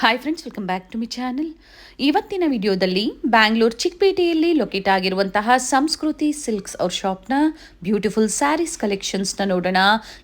Hi friends, welcome back to my channel. ಇವತ್ತಿನ ವಿಡಿಯೋದಲ್ಲಿ Bangalore ಚಿಕ್ಕಪೇಟೆಯಲ್ಲಿ locate ಆಗಿರುವಂತಹ ಸಂಸ್ಕೃತಿ ಸಿಲ್ಕ್ಸ್ ಅವ್ರ ಶಾಪ್ನ ಬ್ಯೂಟಿಫುಲ್ ಸ್ಯಾರೀಸ್ ಕಲೆಕ್ಷನ್ಸ್ನ ನೋಡೋಣ.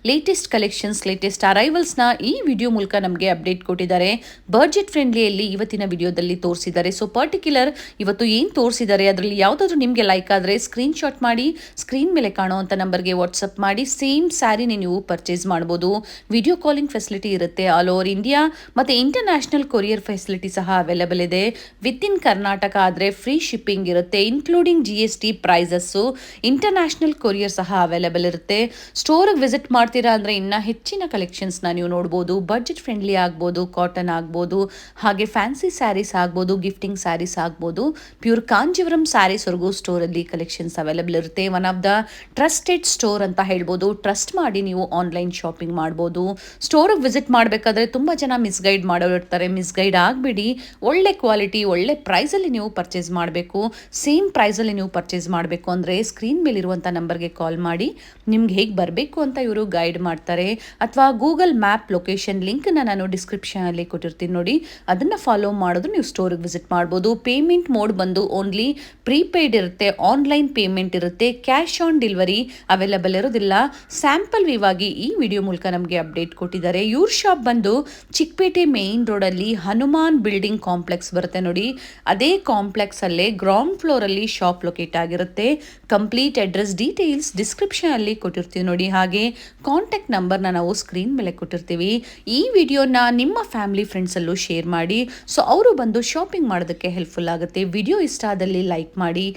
ಲೇಟೆಸ್ಟ್ ಕಲೆಕ್ಷನ್ಸ್, ಲೇಟೆಸ್ಟ್ ಅರೈವಲ್ಸ್ನ ಈ ವಿಡಿಯೋ ಮೂಲಕ ನಮಗೆ ಅಪ್ಡೇಟ್ ಕೊಟ್ಟಿದ್ದಾರೆ. ಬಡ್ಜೆಟ್ ಫ್ರೆಂಡ್ಲಿಯಲ್ಲಿ ಇವತ್ತಿನ ವಿಡಿಯೋದಲ್ಲಿ ತೋರಿಸಿದ್ದಾರೆ. ಸೊ ಪರ್ಟಿಕ್ಯುಲರ್ ಇವತ್ತು ಏನು ತೋರಿಸಿದ್ದಾರೆ ಅದರಲ್ಲಿ ಯಾವುದಾದ್ರೂ ನಿಮಗೆ ಲೈಕ್ ಆದರೆ ಸ್ಕ್ರೀನ್ಶಾಟ್ ಮಾಡಿ ಸ್ಕ್ರೀನ್ ಮೇಲೆ ಕಾಣುವಂಥ ನಂಬರ್ಗೆ ವಾಟ್ಸಪ್ ಮಾಡಿ ಸೇಮ್ ಸ್ಯಾರಿನ ನೀವು ಪರ್ಚೇಸ್ ಮಾಡ್ಬೋದು. ವಿಡಿಯೋ ಕಾಲಿಂಗ್ ಫೆಸಿಲಿಟಿ ಇರುತ್ತೆ ಆಲ್ ಓವರ್ ಇಂಡಿಯಾ, ಮತ್ತು ಇಂಟರ್ನ್ಯಾಷನಲ್ ಕೊರಿಯರ್ ಫೆಸಿಲಿಟಿ ಸಹ ಅವೈಲೇಬಲ್ ಇದೆ. ವಿತ್ ಇನ್ ಕರ್ನಾಟಕ ಆದರೆ ಫ್ರೀ ಶಿಪ್ಪಿಂಗ್ ಇರುತ್ತೆ, including GST prices. International courier ಸಹ ಅವೈಲೇಬಲ್ ಇರುತ್ತೆ. ಸ್ಟೋರ್ಗೆ ವಿಸಿಟ್ ಮಾಡ್ತೀರಾ ಅಂದರೆ ಇನ್ನೂ ಹೆಚ್ಚಿನ ಕಲೆಕ್ಷನ್ಸ್ನ ನೀವು ನೋಡ್ಬೋದು. ಬಡ್ಜೆಟ್ ಫ್ರೆಂಡ್ಲಿ ಆಗ್ಬೋದು, ಕಾಟನ್ ಆಗ್ಬೋದು, ಹಾಗೆ ಫ್ಯಾನ್ಸಿ ಸ್ಯಾರೀಸ್ ಆಗ್ಬೋದು, ಗಿಫ್ಟಿಂಗ್ ಸ್ಯಾರೀಸ್ ಆಗ್ಬೋದು, ಪ್ಯೂರ್ ಕಾಂಜೀವರಂ ಸ್ಯಾರೀಸ್ವರೆಗೂ ಸ್ಟೋರಲ್ಲಿ ಕಲೆಕ್ಷನ್ಸ್ ಅವೈಲೇಬಲ್ ಇರುತ್ತೆ. One of the trusted store ಅಂತ ಹೇಳ್ಬೋದು. ಟ್ರಸ್ಟ್ ಮಾಡಿ ನೀವು ಆನ್ಲೈನ್ ಶಾಪಿಂಗ್ ಮಾಡ್ಬೋದು. ಸ್ಟೋರಿಗೆ ವಿಸಿಟ್ ಮಾಡಬೇಕಾದ್ರೆ ತುಂಬ ಜನ ಮಿಸ್ಗೈಡ್ ಮಾಡೋರು ಇರ್ತಾರೆ. ಮಿಸ್ಗೈಡ್ ಆಗಬೇಡಿ, ಒಳ್ಳೆ ಕ್ವಾಲಿಟಿ ಒಳ್ಳೆ ಪ್ರೈಸಲ್ಲಿ ನೀವು ಪರ್ಚೇಸ್ ಮಾಡಬೇಕು. ಸೇಮ್ ಪ್ರೈಸಲ್ಲಿ ನೀವು ಪರ್ಚೇಸ್ ಮಾಡಬೇಕು ಅಂದರೆ ಸ್ಕ್ರೀನ್ ಮೇಲಿರುವಂಥ ನಂಬರ್ಗೆ ಕಾಲ್ ಮಾಡಿ ನಿಮ್ಗೆ ಹೇಗೆ ಬರಬೇಕು ಅಂತ ಇವರು ಗೈಡ್ ಮಾಡ್ತಾರೆ. ಅಥವಾ ಗೂಗಲ್ ಮ್ಯಾಪ್ ಲೊಕೇಶನ್ ಲಿಂಕ್ನ ನಾನು ಡಿಸ್ಕ್ರಿಪ್ಷನಲ್ಲಿ ಕೊಟ್ಟಿರ್ತೀನಿ ನೋಡಿ, ಅದನ್ನು ಫಾಲೋ ಮಾಡಿದ್ರು ನೀವು ಸ್ಟೋರಿಗೆ ವಿಸಿಟ್ ಮಾಡ್ಬೋದು. ಪೇಮೆಂಟ್ ಮೋಡ್ ಬಂದು ಓನ್ಲಿ ಪ್ರೀಪೇಯ್ಡ್ ಇರುತ್ತೆ, ಆನ್ಲೈನ್ ಪೇಮೆಂಟ್ ಇರುತ್ತೆ, ಕ್ಯಾಶ್ ಆನ್ ಡೆಲಿವರಿ ಅವೈಲೇಬಲ್ ಇರೋದಿಲ್ಲ. ಸ್ಯಾಂಪಲ್ ವಿವಾಗಿ ಈ ವಿಡಿಯೋ ಮೂಲಕ ನಮಗೆ ಅಪ್ಡೇಟ್ ಕೊಟ್ಟಿದ್ದಾರೆ. ಇವ್ರ ಶಾಪ್ ಬಂದು ಚಿಕ್ಕಪೇಟೆ ಮೇನ್ ರೋಡಲ್ಲಿ ಹನುಮಾನ್ ಬಿಲ್ಡಿಂಗ್ ಕಾಂಪ್ಲೆಕ್ಸ್ ಬರುತ್ತೆ ನೋಡಿ, ಅದೇ ಕಾಂಪ್ಲೆಕ್ಸ್ ಅಲ್ಲೇ ಗ್ರೌಂಡ್ ಫ್ಲೋರ್ ಅಲ್ಲಿ ಶಾಪ್ ಲೊಕೇಟ್ ಆಗಿರುತ್ತೆ. ಕಂಪ್ಲೀಟ್ ಅಡ್ರೆಸ್ ಡೀಟೇಲ್ಸ್ ಡಿಸ್ಕ್ರಿಪ್ಷನ್ ಅಲ್ಲಿ ಕೊಟ್ಟಿರ್ತೀವಿ ನೋಡಿ, ಹಾಗೆ ಕಾಂಟ್ಯಾಕ್ಟ್ ನಂಬರ್ನ ನಾವು ಸ್ಕ್ರೀನ್ ಮೇಲೆ ಕೊಟ್ಟಿರ್ತೀವಿ. ಈ ವಿಡಿಯೋನ ನಿಮ್ಮ ಫ್ಯಾಮಿಲಿ ಫ್ರೆಂಡ್ಸ್ ಅಲ್ಲೂ ಶೇರ್ ಮಾಡಿ, ಸೊ ಅವರು ಬಂದು ಶಾಪಿಂಗ್ ಮಾಡೋದಕ್ಕೆ ಹೆಲ್ಪ್ಫುಲ್ ಆಗುತ್ತೆ. ವಿಡಿಯೋ ಇಷ್ಟ ಆದಲ್ಲಿ ಲೈಕ್ ಮಾಡಿ.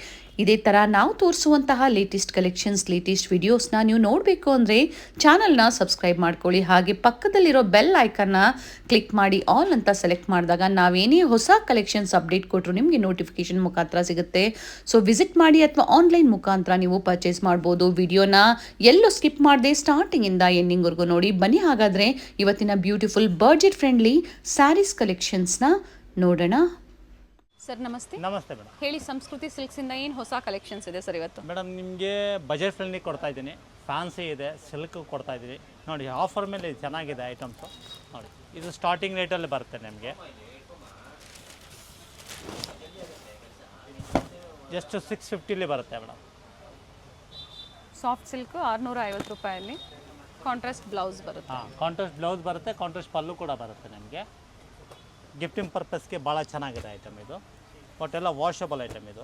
ಇದೇ ಥರ ನಾವು ತೋರಿಸುವಂತಹ ಲೇಟೆಸ್ಟ್ ಕಲೆಕ್ಷನ್ಸ್, ಲೇಟೆಸ್ಟ್ ವಿಡಿಯೋಸ್ನ ನೀವು ನೋಡಬೇಕು ಅಂದರೆ ಚಾನಲ್ನ ಸಬ್ಸ್ಕ್ರೈಬ್ ಮಾಡ್ಕೊಳ್ಳಿ. ಹಾಗೆ ಪಕ್ಕದಲ್ಲಿರೋ ಬೆಲ್ ಐಕನ್ನ ಕ್ಲಿಕ್ ಮಾಡಿ ಆಲ್ ಅಂತ ಸೆಲೆಕ್ಟ್ ಮಾಡಿದಾಗ ನಾವೇನೇ ಹೊಸ ಕಲೆಕ್ಷನ್ಸ್ ಅಪ್ಡೇಟ್ ಕೊಟ್ಟರು ನಿಮಗೆ ನೋಟಿಫಿಕೇಶನ್ ಮುಖಾಂತರ ಸಿಗುತ್ತೆ. ಸೊ ವಿಸಿಟ್ ಮಾಡಿ ಅಥವಾ ಆನ್ಲೈನ್ ಮುಖಾಂತರ ನೀವು ಪರ್ಚೇಸ್ ಮಾಡ್ಬೋದು. ವಿಡಿಯೋನ ಎಲ್ಲೂ ಸ್ಕಿಪ್ ಮಾಡದೆ ಸ್ಟಾರ್ಟಿಂಗಿಂದ ಎಂಡಿಂಗ್ವರೆಗೂ ನೋಡಿ. ಬನ್ನಿ ಹಾಗಾದರೆ ಇವತ್ತಿನ ಬ್ಯೂಟಿಫುಲ್ ಬಡ್ಜೆಟ್ ಫ್ರೆಂಡ್ಲಿ ಸ್ಯಾರೀಸ್ ಕಲೆಕ್ಷನ್ಸ್ನ ನೋಡೋಣ. ಸರ್ ನಮಸ್ತೆ. ನಮಸ್ತೆ ಮೇಡಮ್. ಹೇಳಿ, ಸಂಸ್ಕೃತಿ ಸಿಲ್ಕ್ಸ್ ಇಂದ ಏನು ಹೊಸ ಕಲೆಕ್ಷನ್ಸ್ ಇದೆ ಸರ್ ಇವತ್ತು? ಮೇಡಮ್ ನಿಮಗೆ ಬಜೆಟ್ ಫ್ರೆಂಡ್ಲಿ ಕೊಡ್ತಾ ಇದ್ದೀನಿ, ಫ್ಯಾನ್ಸಿ ಇದೆ, ಸಿಲ್ಕ್ ಕೊಡ್ತಾ ಇದ್ದೀನಿ ನೋಡಿ. ಆಫರ್ ಮೇಲೆ ಚೆನ್ನಾಗಿದೆ ಐಟಮ್ಸು ನೋಡಿ. ಇದು ಸ್ಟಾರ್ಟಿಂಗ್ ರೇಟಲ್ಲಿ ಬರುತ್ತೆ ನಿಮಗೆ, ಜಸ್ಟ್ 650 ಬರುತ್ತೆ ಮೇಡಮ್. ಸಾಫ್ಟ್ ಸಿಲ್ಕ್ 650 ರೂಪಾಯಲ್ಲಿ ಕಾಂಟ್ರಾಸ್ಟ್ ಬ್ಲೌಸ್ ಬರುತ್ತೆ. ಹಾಂ, ಕಾಂಟ್ರಾಸ್ಟ್ ಬ್ಲೌಸ್ ಬರುತ್ತೆ, ಕಾಂಟ್ರಾಸ್ಟ್ ಪಲ್ಲು ಕೂಡ ಬರುತ್ತೆ ನಿಮಗೆ. ಗಿಫ್ಟಿಂಗ್ ಪರ್ಪಸ್ಗೆ ಭಾಳ ಚೆನ್ನಾಗಿದೆ ಐಟಮ್ ಇದು. ಒಟ್ಟೆಲ್ಲ ವಾಷಬಲ್ ಐಟಮ್ ಇದು,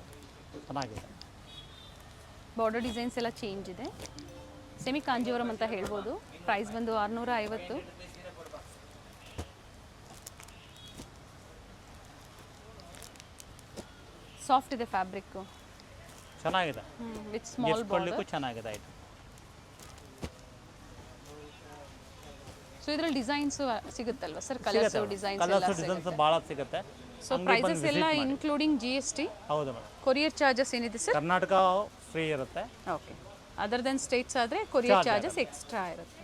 ಚೆನ್ನಾಗಿದೆ. ಬಾರ್ಡರ್ ಡಿಸೈನ್ಸ್ ಎಲ್ಲ ಚೇಂಜ್ ಇದೆ. ಸೆಮಿ ಕಾಂಜೀವರಂ ಅಂತ ಹೇಳ್ಬೋದು. ಪ್ರೈಸ್ ಬಂದು 650. ಸಾಫ್ಟ್ ಇದೆ ಫ್ಯಾಬ್ರಿಕ್, ಚೆನ್ನಾಗಿದೆ. ವಿತ್ ಸ್ಮಾಲ್ ಬಾರ್ಡರ್ ಚೆನ್ನಾಗಿದೆ ಐಟಮ್. ಸೊ ಇದರಲ್ಲಿ ಡಿಸೈನ್ಸ್ ಸಿಗುತ್ತಲ್ವಾ ಸರ್? ಕಲರ್ಸ್ ಡಿಸೈನ್ಸ್ ಭಾಳ ಸಿಗುತ್ತೆ. ಸೊ ಪ್ರೈಸಸ್ ಎಲ್ಲ ಇನ್ಕ್ಲೂಡಿಂಗ್ GST. ಹೌದು ಮೇಡಮ್. ಕೊರಿಯರ್ ಚಾರ್ಜಸ್ ಏನಿದೆ ಸರ್? ಕರ್ನಾಟಕ ಫ್ರೀ ಇರುತ್ತೆ. ಓಕೆ. ಅದರ್ ದೆನ್ ಸ್ಟೇಟ್ಸ್ ಆದರೆ ಕೊರಿಯರ್ ಚಾರ್ಜಸ್ ಎಕ್ಸ್ಟ್ರಾ ಇರುತ್ತೆ.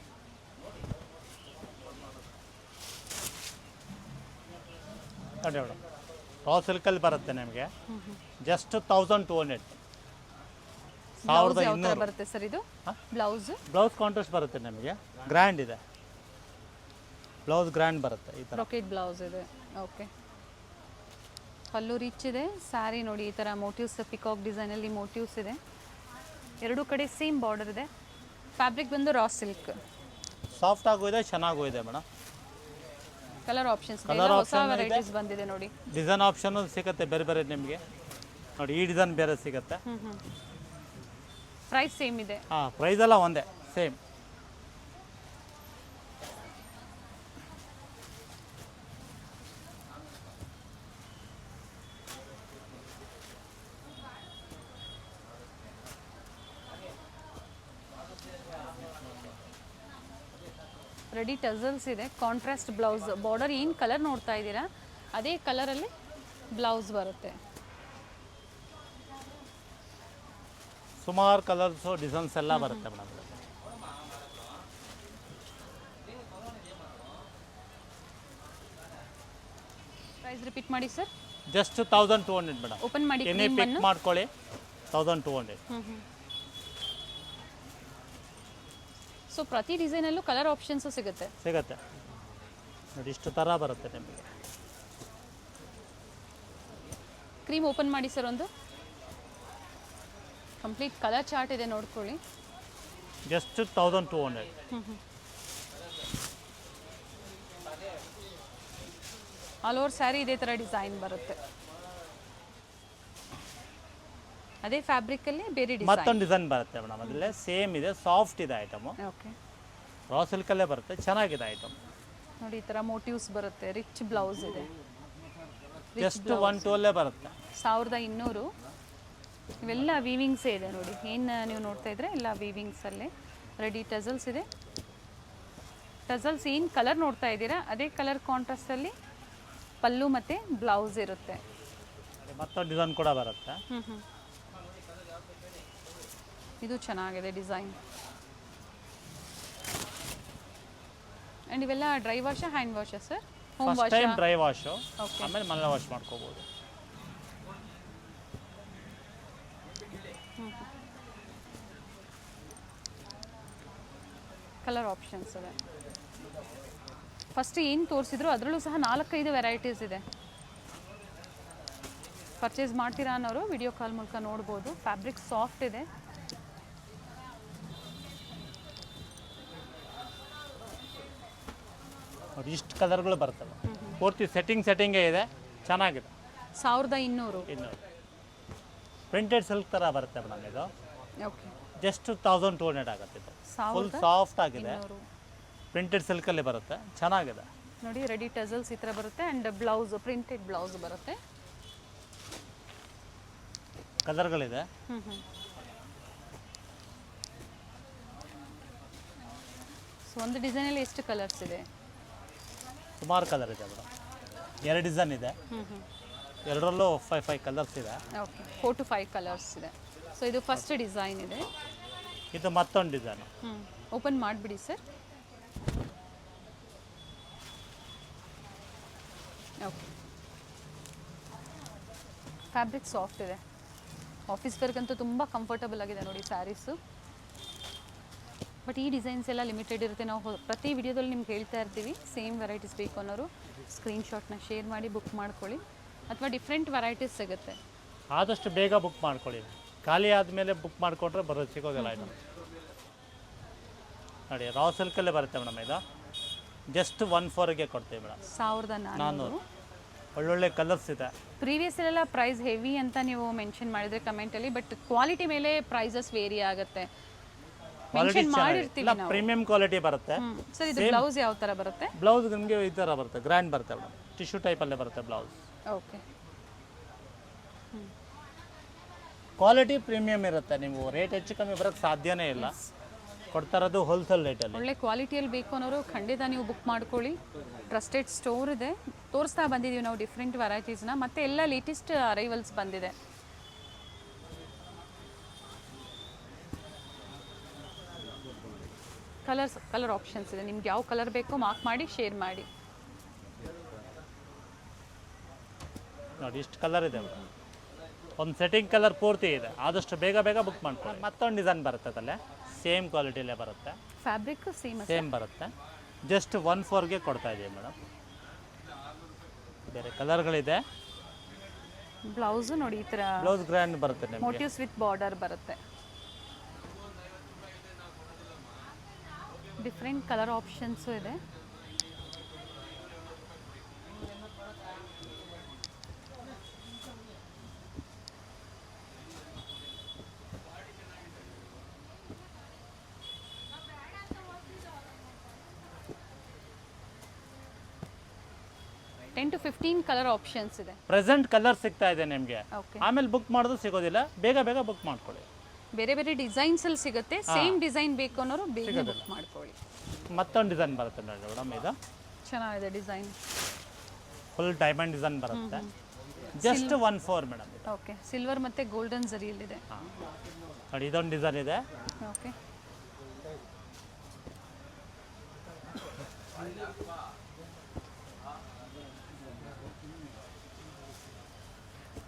ನೋಡಿ ಮೇಡಮ್, ರಾ ಸಿಲ್ಕಲ್ಲಿ ಬರುತ್ತೆ ನಿಮಗೆ ಜಸ್ಟ್ 1200. 1200 ಬರುತ್ತೆ ಸರ್. ಇದು ಬ್ಲೌಸ್ ಕಾಂಟ್ರಾಸ್ಟ್ ಬರುತ್ತೆ ನಿಮಗೆ, ಗ್ರ್ಯಾಂಡ್ ಇದೆ ಬ್ಲೌಸ್, ಗ್ರ್ಯಾಂಡ್ ಬರುತ್ತೆ. ಈ ಥರ ರಾಕೆಟ್ ಬ್ಲೌಸ್ ಇದೆ. ಓಕೆ. ಪಲ್ಲು ರಿಚ್ ಇದೆ. ಸ್ಯಾರಿ ನೋಡಿ ಈ ಥರ ಮೋಟಿವ್ಸ್, ಪಿಕಾಕ್ ಡಿಸೈನಲ್ಲಿ ಮೋಟಿವ್ಸ್ ಇದೆ. ಎರಡೂ ಕಡೆ ಸೇಮ್ ಬಾರ್ಡರ್ ಇದೆ. ಫ್ಯಾಬ್ರಿಕ್ ಬಂದು ರಾ ಸಿಲ್ಕ್, ಸಾಫ್ಟ್ ಆಗೂ ಇದೆ, ಚೆನ್ನಾಗೂ ಇದೆ ಮೇಡಮ್. ಕಲರ್ ಆಪ್ಷನ್ಸ್ ಹೊಸ ವೆರೈಟೀಸ್ ಬಂದಿದೆ ನೋಡಿ. ಡಿಸೈನ್ ಆಪ್ಷನ್ ಸಿಗುತ್ತೆ ಬೇರೆ ಬೇರೆ ನಿಮಗೆ ನೋಡಿ. ಈ ಡಿಸೈನ್ ಬೇರೆ ಸಿಗುತ್ತೆ. ಪ್ರೈಸ್ ಸೇಮ್ ಇದೆ. ಹಾಂ, ಪ್ರೈಸ್ ಎಲ್ಲ ಒಂದೇ, ಸೇಮ್. ರೆಡಿ ಟಸಲ್ಸ್ ಇದೆ. ಕಾಂಟ್ರಾಸ್ಟ್ ಬ್ಲೌಸ್, ಬಾರ್ಡರ್ ಏನು ಕಲರ್ ನೋಡ್ತಾ ಇದ್ದೀರಾ ಅದೇ ಕಲರಲ್ಲಿ ಬ್ಲೌಸ್ ಬರುತ್ತೆ. ಸುಮಾರು ಕಲರ್ಸು ಡಿಸೈನ್ಸ್ ಎಲ್ಲ ಬರುತ್ತೆ ಮೇಡಮ್. ಪ್ರೈಸ್ ರಿಪೀಟ್ ಮಾಡಿ ಸರ್. Just 1200 madam. ಓಪನ್ ಮಾಡಿ ಏನೇ ಪಿಕ್ ಮಾಡ್ಕೊಳ್ಳಿ, 1200. ಸೊ ಪ್ರತಿ ಡಿಸೈನಲ್ಲೂ ಕಲರ್ ಆಪ್ಷನ್ಸು ಸಿಗುತ್ತೆ. ನೋಡಿ, ಇಷ್ಟು ಥರ ಬರುತ್ತೆ ನಿಮಗೆ. ಕ್ರೀಮ್ ಓಪನ್ ಮಾಡಿ ಸರ್ ಒಂದು. ಕಂಪ್ಲೀಟ್ ಕಲರ್ ಚಾರ್ಟ್ ಇದೆ ನೋಡ್ಕೊಳ್ಳಿ. ಜಸ್ಟ್ 1200. ಆಲ್ ಓವರ್ ಸ್ಯಾರಿ ಇದೇ ಥರ ಡಿಸೈನ್ ಬರುತ್ತೆ. ಅದೇ ಫ್ಯಾಬ್ರಿಕಲ್ಲಿ ಬೇರೆ ಡಿಸೈನ್. ಮತ್ತೊಂದು ಡಿಸೈನ್ ಬರುತ್ತೆ ಮೇಡಮ್, ಅದರಲ್ಲೇ ಸೇಮ್ ಇದೆ, ಸಾಫ್ಟ್ ಇದೆ ಐಟಮು. ಓಕೆ, ರಾ ಸಿಲ್ಕಲ್ಲೇ ಬರುತ್ತೆ, ಚೆನ್ನಾಗಿದೆ ಐಟಮ್. ನೋಡಿ ಈ ಥರ ಮೋಟಿವ್ಸ್ ಬರುತ್ತೆ. ರಿಚ್ ಬ್ಲೌಸ್ ಇದೆ. ಜಸ್ಟ್ 112 ಬರುತ್ತೆ. 1200. ಇವೆಲ್ಲ ವೀವಿಂಗ್ಸೇ ಇದೆ ನೋಡಿ. ಏನು ನೀವು ನೋಡ್ತಾ ಇದ್ರೆ ಎಲ್ಲ ವೀವಿಂಗ್ಸಲ್ಲೇ ರೆಡಿ. ಟಸಲ್ಸ್ ಇದೆ. ಟಸಲ್ಸ್ ಏನು ಕಲರ್ ನೋಡ್ತಾ ಇದ್ದೀರಾ ಅದೇ ಕಲರ್ ಕಾಂಟ್ರಾಸ್ಟಲ್ಲಿ ಪಲ್ಲು ಮತ್ತು ಬ್ಲೌಸ್ ಇರುತ್ತೆ. ಮತ್ತೊಂದು ಡಿಸೈನ್ ಕೂಡ ಬರುತ್ತೆ. ಇದು ಚೆನ್ನಾಗಿದೆ ಡಿಸೈನ್. ಆ್ಯಂಡ್ ಇವೆಲ್ಲ ಡ್ರೈ ವಾಶಾ ಹ್ಯಾಂಡ್ ವಾಶಾ sir? Home first wash. Time dry wash, okay. ಆಮೇಲೆ ಮನೆ ವಾಶ್ ಮಾಡ್ಕೋಬೋದು. ಕಲರ್ ಆಪ್ಷನ್ಸ್ ಇದೆ. ಫಸ್ಟ್ ಏನು ತೋರಿಸಿದ್ರು ಅದರಲ್ಲೂ ಸಹ 4-5 ವೆರೈಟೀಸ್ ಇದೆ. ಪರ್ಚೇಸ್ ಮಾಡ್ತೀರಾ ಅನ್ನೋರು ವಿಡಿಯೋ ಕಾಲ್ ಮೂಲಕ ನೋಡ್ಬೋದು. ಫ್ಯಾಬ್ರಿಕ್ ಸಾಫ್ಟ್ ಇದೆ. ನೋಡಿ ಇಷ್ಟು ಕಲರ್ಗಳು ಬರ್ತವೆ. ಪೂರ್ತಿ ಸೆಟ್ಟಿಂಗೇ ಇದೆ, ಚೆನ್ನಾಗಿದೆ. 1200. ಇನ್ನು ಪ್ರಿಂಟೆಡ್ ಸಿಲ್ಕ್ ಥರ ಬರುತ್ತೆ ಮೇಡಮ್ ಇದು. ಓಕೆ, ಜಸ್ಟ್ 1200 ಆಗುತ್ತೆ. ಇದು ಫುಲ್ ಸಾಫ್ಟ್ ಆಗಿದೆ, 1200. ಪ್ರಿಂಟೆಡ್ ಸಿಲ್ಕಲ್ಲಿ ಬರುತ್ತೆ, ಚೆನ್ನಾಗಿದೆ. ನೋಡಿ ರೆಡಿ ಟಸಲ್ಸ್ ಈ ಥರ ಬರುತ್ತೆ. ಆ್ಯಂಡ್ ಬ್ಲೌಸ್ ಪ್ರಿಂಟೆಡ್ ಬ್ಲೌಸ್ ಬರುತ್ತೆ. ಕಲರ್ಗಳಿದೆ. ಸೊ ಒಂದು ಡಿಸೈನಲ್ಲಿ ಎಷ್ಟು ಕಲರ್ಸ್ ಇದೆ? ಸುಮಾರು ಕಲರ್ ಇದೆ ಮೇಡಮ್. 2 ಡಿಸೈನ್ ಇದೆ, ಎರಡರಲ್ಲೂ 5 ಕಲರ್ಸ್ ಇದೆ. ಓಕೆ, 4 to 5 ಕಲರ್ಸ್ ಇದೆ. ಸೊ ಇದು ಫಸ್ಟ್ ಡಿಸೈನ್ ಇದೆ. ಇದು ಮತ್ತೊಂದು ಡಿಸೈನು. ಓಪನ್ ಮಾಡಿಬಿಡಿ ಸರ್. ಓಕೆ, ಫ್ಯಾಬ್ರಿಕ್ ಸಾಫ್ಟ್ ಇದೆ. ಆಫೀಸ್ ವೇರ್ಗಂತೂ ತುಂಬ ಕಂಫರ್ಟಬಲ್ ಆಗಿದೆ ನೋಡಿ ಸ್ಯಾರೀಸು. ಬಟ್ ಈ ಡಿಸೈನ್ಸ್ ಎಲ್ಲ ಲಿಮಿಟೆಡ್ ಇರುತ್ತೆ. ನಾವು ಪ್ರತಿ ವಿಡಿಯೋದಲ್ಲಿ ನಿಮ್ಗೆ ಹೇಳ್ತಾ ಇರ್ತೀವಿ. ಸೇಮ್ ವೆರೈಟೀಸ್ ಬೇಕು ಅನ್ನೋರು ಸ್ಕ್ರೀನ್ಶಾಟ್ನ ಶೇರ್ ಮಾಡಿ ಬುಕ್ ಮಾಡ್ಕೊಳ್ಳಿ, ಅಥವಾ ಡಿಫ್ರೆಂಟ್ ವೆರೈಟೀಸ್ ಸಿಗುತ್ತೆ. ಆದಷ್ಟು ಬೇಗ ಬುಕ್ ಮಾಡ್ಕೊಳ್ಳಿ. ಖಾಲಿ ಆದಮೇಲೆ ಬುಕ್ ಮಾಡಿಕೊಂಡ್ರೆ ಬರೋದು ಸಿಗೋದಿಲ್ಲ ಐಟಮ್. ನೋಡಿ ರಾ ಸಿಲ್ಕಲ್ಲೇ ಬರುತ್ತೆ ಮೇಡಮ್. ಇದು ಜಸ್ಟ್ 14ಗೆ ಕೊಡ್ತೀವಿ ಮೇಡಮ್. 1400. ಒಳ್ಳೊಳ್ಳೆ ಕಲರ್ಸ್ ಇದೆ. ಪ್ರೀವಿಯಸ್ ಎಲ್ಲ ಪ್ರೈಸ್ ಹೆವಿ ಅಂತ ನೀವು ಮೆನ್ಷನ್ ಮಾಡಿದ್ರೆ ಕಮೆಂಟಲ್ಲಿ, ಬಟ್ ಕ್ವಾಲಿಟಿ ಮೇಲೆ ಪ್ರೈಸಸ್ ವೇರಿ ಆಗುತ್ತೆ. ಮೆನ್ಷನ್ ಮಾಡಿರ್ತೀವಿ ನಾವು. ಪ್ರೀಮಿಯಂ ಕ್ವಾಲಿಟಿ ಬರುತ್ತೆ. ಸರ್ ಇದು ಬ್ಲೌಸ್ ಯಾವ ಥರ ಬರುತ್ತೆ? ಬ್ಲೌಸ್ ನಿಮಗೆ ಈ ಥರ ಬರುತ್ತೆ, ಗ್ರ್ಯಾಂಡ್ ಬರುತ್ತೆ ಮೇಡಮ್. ಟಿಶ್ಯೂ ಟೈಪಲ್ಲೇ ಬರುತ್ತೆ ಬ್ಲೌಸ್. ಓಕೆ, ಕ್ವಾಲಿಟಿ ಪ್ರೀಮಿಯಂ ಇರುತ್ತೆ. ನೀವು ರೇಟ್ ಹೆಚ್ಚು ಕಮ್ಮಿ ಬರೋಕ್ಕೆ ಸಾಧ್ಯನೇ ಇಲ್ಲ. ಕೊಡ್ತಾ ಇರೋದು ಹೋಲ್ಸೇಲ್ ರೇಟಲ್ಲಿ. ಒಳ್ಳೆ ಕ್ವಾಲಿಟಿಯಲ್ಲಿ ಬೇಕು ಅನ್ನೋರು ಖಂಡಿತ ನೀವು ಬುಕ್ ಮಾಡ್ಕೊಳ್ಳಿ. ಟ್ರಸ್ಟೆಡ್ ಸ್ಟೋರ್ ಇದೆ. ತೋರಿಸ್ತಾ ಬಂದಿದ್ದೀವಿ ನಾವು ಡಿಫ್ರೆಂಟ್ ವೆರೈಟೀಸ್ನ. ಮತ್ತು ಎಲ್ಲ ಲೇಟೆಸ್ಟ್ ಅರೈವಲ್ಸ್ ಬಂದಿದೆ. ಕಲರ್ ಆಪ್ಷನ್ಸ್ ಇದೆ. ನಿಮ್ಗೆ ಯಾವ ಕಲರ್ ಬೇಕೋ ಮಾರ್ಕ್ ಮಾಡಿ ಶೇರ್ ಮಾಡಿ. ನೋಡಿ ಇಷ್ಟು ಕಲರ್ ಇದೆ ಮೇಡಮ್. ಒಂದು ಸೆಟ್ಟಿಂಗ್ ಕಲರ್ ಪೂರ್ತಿ ಇದೆ. ಆದಷ್ಟು ಬೇಗ ಬುಕ್ ಮಾಡ್ಕೊಳ್ಳಿ. ಮತ್ತೊಂದು ಡಿಸೈನ್ ಬರುತ್ತೆ ಅದಲ್ಲೇ, ಸೇಮ್ ಕ್ವಾಲಿಟಿಯಲ್ಲೇ ಬರುತ್ತೆ. ಫ್ಯಾಬ್ರಿಕ್ ಸೇಮ್ ಬರುತ್ತೆ. ಜಸ್ಟ್ 14ಗೆ ಕೊಡ್ತಾ ಇದ್ದೀವಿ ಮೇಡಮ್. ಬೇರೆ ಕಲರ್ಗಳಿದೆ. ಬ್ಲೌಸ್ ನೋಡಿ ಈ ಥರ ಬ್ಲೌಸ್ ಗ್ರ್ಯಾಂಡ್ ಬರುತ್ತೆ ನಿಮಗೆ. ಮೋಟಿವ್ಸ್ ವಿತ್ ಬಾರ್ಡರ್ ಬರುತ್ತೆ. ಡಿಫ್ರೆಂಟ್ ಕಲರ್ ಆಪ್ಷನ್ಸು ಇದೆ. ಟೆನ್ ಟು 15 ಕಲರ್ ಆಪ್ಷನ್ಸ್ ಇದೆ. ಪ್ರೆಸೆಂಟ್ ಕಲರ್ ಸಿಗ್ತಾ ಇದೆ ನಿಮಗೆ. ಓಕೆ, ಆಮೇಲೆ ಬುಕ್ ಮಾಡೋದು ಸಿಗೋದಿಲ್ಲ. ಬೇಗ ಬುಕ್ ಮಾಡ್ಕೊಳ್ಳಿ. ಬೇರೆ ಬೇರೆ ಡಿಸೈನ್ಸ್ ಅಲ್ಲಿ ಸಿಗುತ್ತೆ. ಸೇಮ್ ಡಿಸೈನ್ ಬೇಕು ಅನ್ನೋರು ಬೇಗ ಬುಕ್ ಮಾಡ್ಕೊಳ್ಳಿ. ಮತ್ತೊಂದು ಡಿಸೈನ್ ಬರುತ್ತೆ ನೋಡಿ ಮೇಡಮ್. ಇದು ಚೆನ್ನಾಗಿದೆ ಡಿಸೈನ್. ಫುಲ್ ಡೈಮಂಡ್ ಡಿಸೈನ್ ಬರುತ್ತೆ. Just 14 madam. ಓಕೆ, ಸಿಲ್ವರ್ ಮತ್ತೆ ಗೋಲ್ಡನ್ ಜರಿಯಲ್ಲಿದೆ. ನೋಡಿ ಇದೊಂದು ಡಿಸೈನ್ ಇದೆ. ಓಕೆ,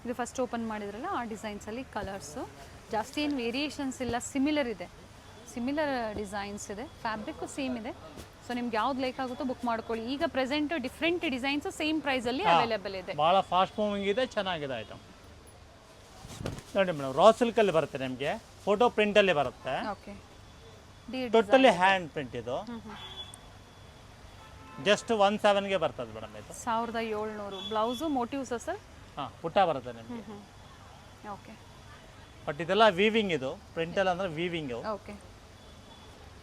ಇದು ಫಸ್ಟ್ ಓಪನ್ ಮಾಡಿದ್ರಲ್ಲ ಆ ಡಿಸೈನ್ಸಲ್ಲಿ ಕಲರ್ಸು ಜಾಸ್ತಿ ಏನು ವೇರಿಯೇಷನ್ಸ್ ಇಲ್ಲ. ಸಿಮಿಲರ್ ಇದೆ, ಸಿಮಿಲರ್ ಡಿಸೈನ್ಸ್ ಇದೆ. ಫ್ಯಾಬ್ರಿಕ್ಕು ಸೇಮ್ ಇದೆ. ಸೊ ನಿಮ್ಗೆ ಯಾವ್ದು ಲೈಕ್ ಆಗುತ್ತೋ ಬುಕ್ ಮಾಡ್ಕೊಳ್ಳಿ. ಈಗ ಪ್ರೆಸೆಂಟ್ ಡಿಫ್ರೆಂಟ್ ಡಿಸೈನ್ಸ್ ಸೇಮ್ ಪ್ರೈಸಲ್ಲಿ ಅವೈಲೇಬಲ್ ಇದೆ. ಭಾಳ ಫಾಸ್ಟ್ ಮೂವಿಂಗ್ ಇದೆ, ಚೆನ್ನಾಗಿದೆ ಐಟಮ್. ನೋಡಿ ಮೇಡಮ್ ರಾ ಸಿಲ್ಕಲ್ಲಿ ಬರುತ್ತೆ ನಿಮಗೆ, ಫೋಟೋ ಪ್ರಿಂಟಲ್ಲಿ ಬರುತ್ತೆ, ಓಕೆ ಟೋಟಲಿ ಹ್ಯಾಂಡ್ ಪ್ರಿಂಟ್ ಇದು. ಜಸ್ಟ್ 17ಗೆ ಬರ್ತದೆ ಮೇಡಮ್ ಇದು. 1700. Blouse motives sir? ಹಾಂ ಪುಟ್ಟ ಬರುತ್ತೆ ನಿಮಗೆ. ಓಕೆ ಬಟ್ ಇದೆಲ್ಲ ವೀವಿಂಗ್, ಇದು ಪ್ರಿಂಟಲ್ಲಿ ಅಂದರೆ ವೀವಿಂಗು. ಓಕೆ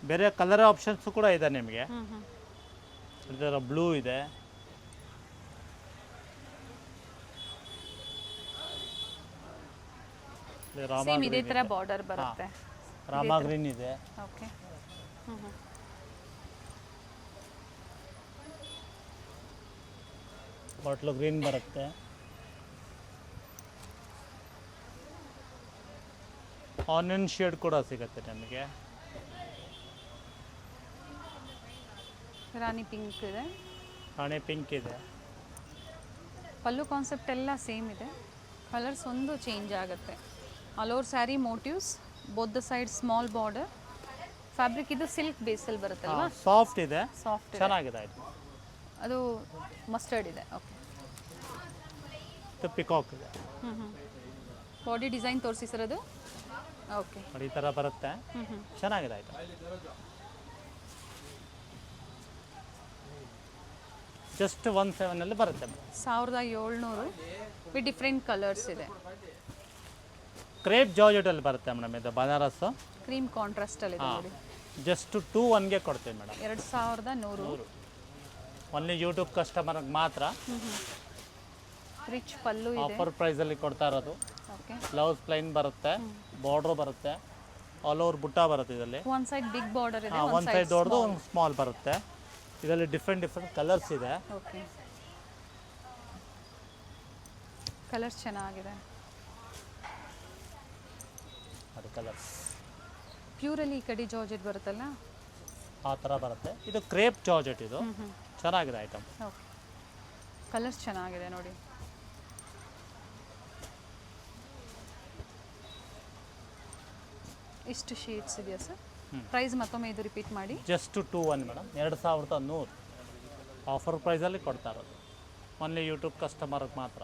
ಬೇರೆ ಕಲರ್ ಆಪ್ಷನ್ಸು ಕೂಡ ಇದೆ ನಿಮಗೆ. ಇದರ ಬ್ಲೂ ಇದೆ, ಸೇಮ್ ಇದೇ ತರ ಬಾರ್ಡರ್ ಬರುತ್ತೆ. ರಾಮಾ ಗ್ರೀನ್ ಇದೆ, ಓಕೆ ಬಾಟ್ಲು ಗ್ರೀನ್ ಬರುತ್ತೆ, ಆನಿಯನ್ ಶೇಡ್ ಕೂಡ ಸಿಗುತ್ತೆ ನಿಮಗೆ. ರಾಣಿ ಪಿಂಕ್ ಇದೆ, ರಾಣಿ ಪಿಂಕ್ ಇದೆ. ಪಲ್ಲು ಕಾನ್ಸೆಪ್ಟ್ ಎಲ್ಲ ಸೇಮ್ ಇದೆ, ಕಲರ್ಸ್ ಒಂದು ಚೇಂಜ್ ಆಗುತ್ತೆ. All over sari motives, both the side small border. Fabric ಇದು ಸಿಲ್ಕ್ ಬೇಸಲ್ಲಿ ಬರುತ್ತಲ್ವಾ? ಸಾಫ್ಟ್ ಇದೆ, ಸಾಫ್ಟ್ ಚೆನ್ನಾಗಿದೆ. ಆಯಿತು, ಅದು ಮಸ್ಟರ್ಡ್ ಇದೆ. ಓಕೆ ಪಿಕಾಕ್ ಇದೆ. ಬಾಡಿ ಡಿಸೈನ್ ತೋರಿಸಿ ಸರ್ ಅದು. ಓಕೆ ನೋಡಿ ಈ ಥರ ಬರುತ್ತೆ, ಚೆನ್ನಾಗಿದೆ. ಆಯಿತು, ಜಸ್ಟ್ 17 ಬರುತ್ತೆ. 1700 ವಿತ್ ಡಿಫ್ರೆಂಟ್ ಕಲರ್ಸ್ ಇದೆ. ಕ್ರೇಪ್ ಜಾರ್ಜೆಟಲ್ಲಿ ಬರುತ್ತೆ ಮೇಡಮ್ ಇದು, ಬನಾರಸ್ಸು ಕ್ರೀಮ್ ಕಾಂಟ್ರಾಸ್ಟಲ್ಲಿ ಇದೆ ನೋಡಿ. ಜಸ್ಟ್ 2-1ಗೆ ಕೊಡ್ತೀವಿ ಮೇಡಮ್. 2100. ಓನ್ಲಿ ಯೂಟ್ಯೂಬ್ ಕಸ್ಟಮರ್ಗೆ ಮಾತ್ರ. ರಿಚ್ ಪಲ್ಲು ಇದೆ, ಆಫರ್ ಪ್ರೈಸಲ್ಲಿ ಕೊಡ್ತಾ ಇರೋದು. ಓಕೆ ಬ್ಲೌಸ್ ಪ್ಲೈನ್ ಬರುತ್ತೆ, ಬಾರ್ಡ್ರು ಬರುತ್ತೆ, ಆಲ್ ಓವರ್ ಬುಟ್ಟ ಬರುತ್ತೆ ಇದರಲ್ಲಿ. ಒನ್ ಸೈಡ್ ಬಿಗ್ ಬಾರ್ಡರ್ ಇದೆ, ಒಂದು ಸೈಡ್ ದೊಡ್ಡದು, ಒಂದು ಸ್ಮಾಲ್ ಬರುತ್ತೆ. ಇದರಲ್ಲಿ ಡಿಫ್ರೆಂಟ್ ಕಲರ್ಸ್ ಇದೆ. ಓಕೆ ಕಲರ್ಸ್ ಚೆನ್ನಾಗಿದೆ. ಅದು ಕಲರ್ಸ್ ಪ್ಯೂರಲ್ಲಿ ಕಡಿ ಜಾರ್ಜೆಟ್ ಬರುತ್ತಲ್ಲ, ಆ ಥರ ಬರುತ್ತೆ. ಇದು ಕ್ರೇಪ್ ಜಾರ್ಜೆಟ್, ಇದು ಚೆನ್ನಾಗಿದೆ ಐಟಮ್. ಓಕೆ ಕಲರ್ಸ್ ಚೆನ್ನಾಗಿದೆ ನೋಡಿ. ಇಷ್ಟು ಶೇಡ್ಸ್ ಇದೆಯಾ ಸರ್? ಪ್ರೈಸ್ ಮತ್ತೊಮ್ಮೆ ಇದು ರಿಪೀಟ್ ಮಾಡಿ. ಜಸ್ಟ್ 2-1 ಮೇಡಮ್, 2100 ಆಫರ್ ಪ್ರೈಸಲ್ಲಿ ಕೊಡ್ತಾ ಇರೋದು. ಓನ್ಲಿ ಯೂಟ್ಯೂಬ್ ಕಸ್ಟಮರ್ಗೆ ಮಾತ್ರ.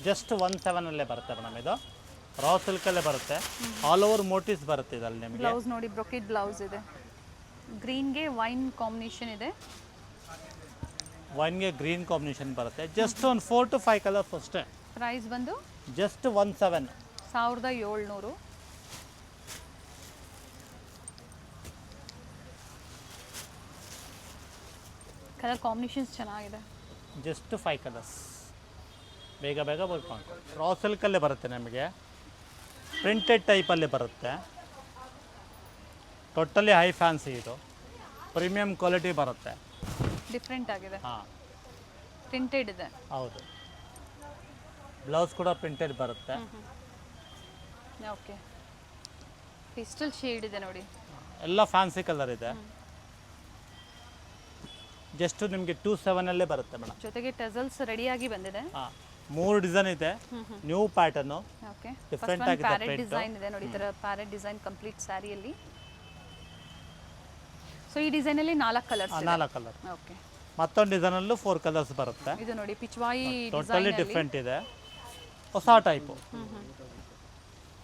ಜಸ್ಟ್ 17 ಬರುತ್ತೆ ಮೇಡಮ್ ಇದು. ರಾ ಸಿಲ್ಕಲ್ಲೇ ಬರುತ್ತೆ, ಆಲ್ ಓವರ್ ಮೋಟಿವ್ಸ್ ಬರುತ್ತೆ ಇದರಲ್ಲಿ ನಿಮಗೆ. ಬ್ಲೌಸ್ ನೋಡಿ, ಬ್ರೊಕೆಟ್ ಬ್ಲೌಸ್ ಇದೆ, ಗ್ರೀನ್ಗೆ ವೈನ್ ಕಾಂಬಿನೇಷನ್ ಇದೆ. ವೈನ್ಗೆ ಗ್ರೀನ್ ಕಾಂಬಿನೇಷನ್ ಬರುತ್ತೆ. ಜಸ್ಟ್ ಒಂದು 4 to 5 ಕಲರ್ಸ್ ಅಷ್ಟೇ. ಪ್ರೈಸ್ ಬಂದು ಜಸ್ಟ್ 17. 1700. ಕಲರ್ ಕಾಂಬಿನೇಷನ್ಸ್ ಚೆನ್ನಾಗಿದೆ. Just 5 colours. ಬೇಗ ಬೇಗ ವರ್ಕ್ ಮಾಡ್ಕೊಳ್ಳಿ. ರಾ ಸಿಲ್ಕಲ್ಲೇ ಬರುತ್ತೆ ನಿಮಗೆ, ಪ್ರಿಂಟೆಡ್ ಟೈಪಲ್ಲಿ ಬರುತ್ತೆ. ಟೋಟಲಿ ಹೈ ಫ್ಯಾನ್ಸಿ, ಇದು ಪ್ರೀಮಿಯಂ ಕ್ವಾಲಿಟಿ ಬರುತ್ತೆ. ಡಿಫ್ರೆಂಟ್ ಆಗಿದೆ, ಹಾಂ ಪ್ರಿಂಟೆಡ್ ಇದೆ. ಹೌದು, ಬ್ಲೌಸ್ ಕೂಡ ಪ್ರಿಂಟೆಡ್ ಬರುತ್ತೆ. ಓಕೆ ಪಿಸ್ಟಲ್ ಶೇಡ್ ಇದೆ ನೋಡಿ, ಎಲ್ಲ ಫ್ಯಾನ್ಸಿ ಕಲರ್ ಇದೆ. ಜಸ್ಟ್ ನಿಮಗೆ 27 ಬರುತ್ತೆ ಮೇಡಮ್. ಜೊತೆಗೆ ಟಸಲ್ಸ್ ರೆಡಿಯಾಗಿ ಬಂದಿದೆ. ಹಾಂ 3 ಡಿಸೈನ್ ಇದೆ, new pattern. Okay different first ಆಗಿದೆ ಪ್ಯಾರೆಟ್ ಪ್ರಿಂಟ್. ಡಿಸೈನ್ ಇದೆ ನೋಡಿ, ಈ ಥರ ಪ್ಯಾರೆಟ್ ಡಿಸೈನ್ ಕಂಪ್ಲೀಟ್ ಸ್ಯಾರಿಯಲ್ಲಿ. ಸೊ ಈ ಡಿಸೈನಲ್ಲಿ 4 ಕಲರ್ಸ್ ಇದೆ. 4 ಕಲರ್. ಓಕೆ ಮತ್ತೊಂದು ಡಿಸೈನಲ್ಲೂ 4 ಕಲರ್ಸ್ ಬರುತ್ತೆ. ಇದು ನೋಡಿ ಪಿಚ್ವಾಯಿ ಟೋಟಲಿ ಡಿಫ್ರೆಂಟ್ ಇದೆ, ಹೊಸ ಟೈಪು,